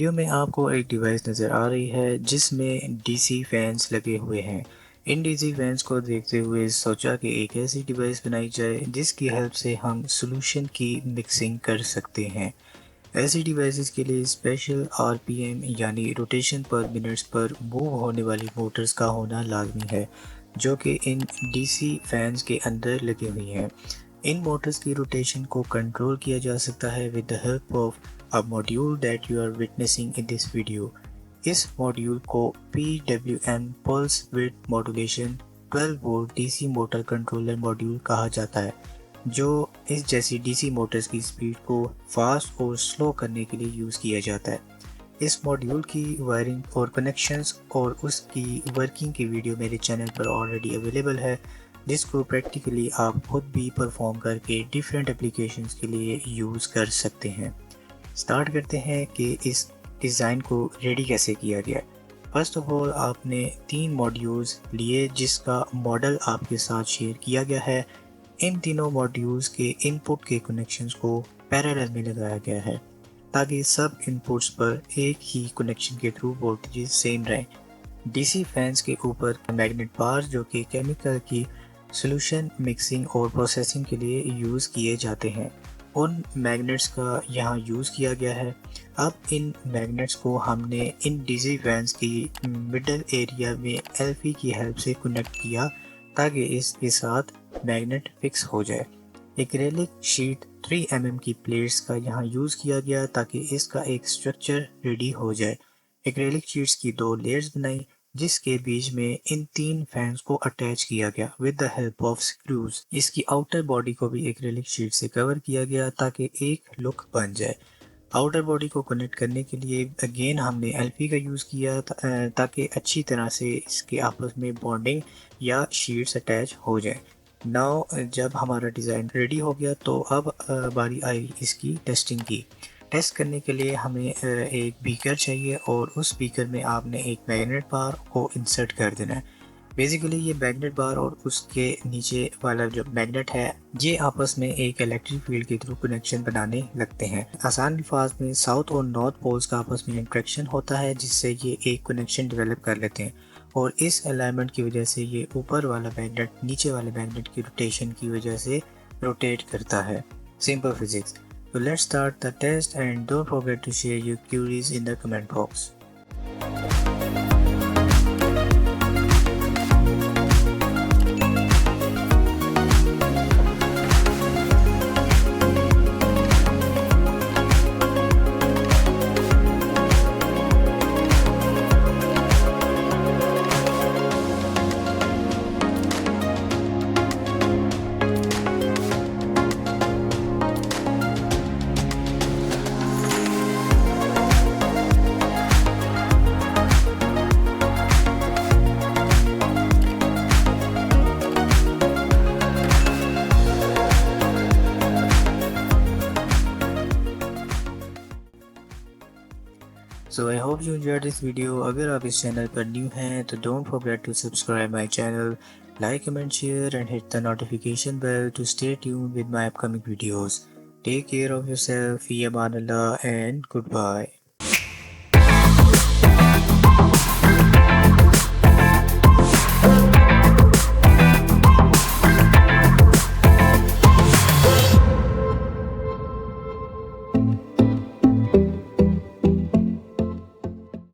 Video में आपको एक डिवाइस नज़र आ रही है जिसमें डीसी फैंस लगे हुए हैं। इन डीसी फैंस को देखते हुए सोचा कि एक ऐसी डिवाइस बनाई जाए जिसकी हेल्प से हम सॉल्यूशन की मिक्सिंग कर सकते हैं। ऐसी डिवाइसेस के लिए स्पेशल आरपीएम यानी रोटेशन पर मिनट्स पर मूव होने वाली मोटर्स का होना लाजमी है, जो कि इन डीसी फैंस के अंदर लगी हुई हैं। इन मोटर्स की रोटेशन को कंट्रोल किया जा सकता है with the help of a module that you are witnessing in this video। इस मॉड्यूल को PWM Pulse Width Modulation 12 volt DC motor controller module कहा जाता है, जो इस जैसी डीसी मोटर्स की स्पीड को फास्ट और स्लो करने के लिए यूज़ किया जाता है। इस मॉड्यूल की वायरिंग और कनेक्शंस और उसकी वर्किंग की वीडियो मेरे चैनल पर ऑलरेडी अवेलेबल है, जिसको प्रैक्टिकली आप खुद भी परफॉर्म करके डिफरेंट एप्लीकेशंस के लिए यूज़ कर सकते हैं। स्टार्ट करते हैं कि इस डिज़ाइन को रेडी कैसे किया गया। फर्स्ट ऑफ ऑल आपने 3 मॉड्यूल्स लिए जिसका मॉडल आपके साथ शेयर किया गया है। इन तीनों मॉड्यूल्स के इनपुट के कनेक्शंस को पैरेलल में लगाया गया है ताकि सब इनपुट्स पर एक ही कनेक्शन के थ्रू वोल्टेज सेम रहें। डीसी फैंस के ऊपर मैग्नेट बार जो कि केमिकल की सॉल्यूशन मिक्सिंग और प्रोसेसिंग के लिए यूज़ किए जाते हैं, उन मैग्नेट्स का यहाँ यूज़ किया गया है। अब इन मैग्नेट्स को हमने इन डीसी फैंस की मिडल एरिया में एलपी की हेल्प से कनेक्ट किया ताकि इसके साथ मैग्नेट फिक्स हो जाए। एक्रेलिक शीट 3 mm की प्लेट्स का यहाँ यूज़ किया गया ताकि इसका एक स्ट्रक्चर रेडी हो जाए। एक्रेलिक शीट्स की 2 लेयर्स बनाई जिसके बीच में इन 3 फैंस को अटैच किया गया with the help of screws. इसकी आउटर बॉडी को भी एक्रेलिक शीट से कवर किया गया ताकि एक लुक बन जाए। आउटर बॉडी को कनेक्ट करने के लिए अगेन हमने एलपी का यूज़ किया ताकि अच्छी तरह से इसके आपस में बॉन्डिंग या शीट्स अटैच हो जाए। नाउ जब हमारा डिज़ाइन रेडी हो गया तो अब बारी आई इसकी टेस्टिंग की। टेस्ट करने के लिए हमें एक बीकर चाहिए और उस बीकर में आपने एक मैग्नेट बार को इंसर्ट कर देना है। बेसिकली ये मैग्नेट बार और उसके नीचे वाला जो मैग्नेट है ये आपस में एक इलेक्ट्रिक फील्ड के थ्रू कनेक्शन बनाने लगते हैं। आसान अल्फाज में साउथ और नॉर्थ पोल्स का आपस में इंट्रैक्शन होता है जिससे ये एक कनेक्शन डेवलप कर लेते हैं और इस अलाइनमेंट की वजह से ये ऊपर वाला मैग्नेट नीचे वाले मैग्नेट की रोटेशन की वजह से रोटेट करता है। Simple physics. So let's start the test and don't forget to share your queries in the comment box. So I hope you enjoyed this video। अगर आप इस चैनल पर न्यू हैं तो don't forget to subscribe my channel, like, comment, share and hit the notification bell to stay tuned with my upcoming videos। Take care of yourself, fi aman Allah and goodbye।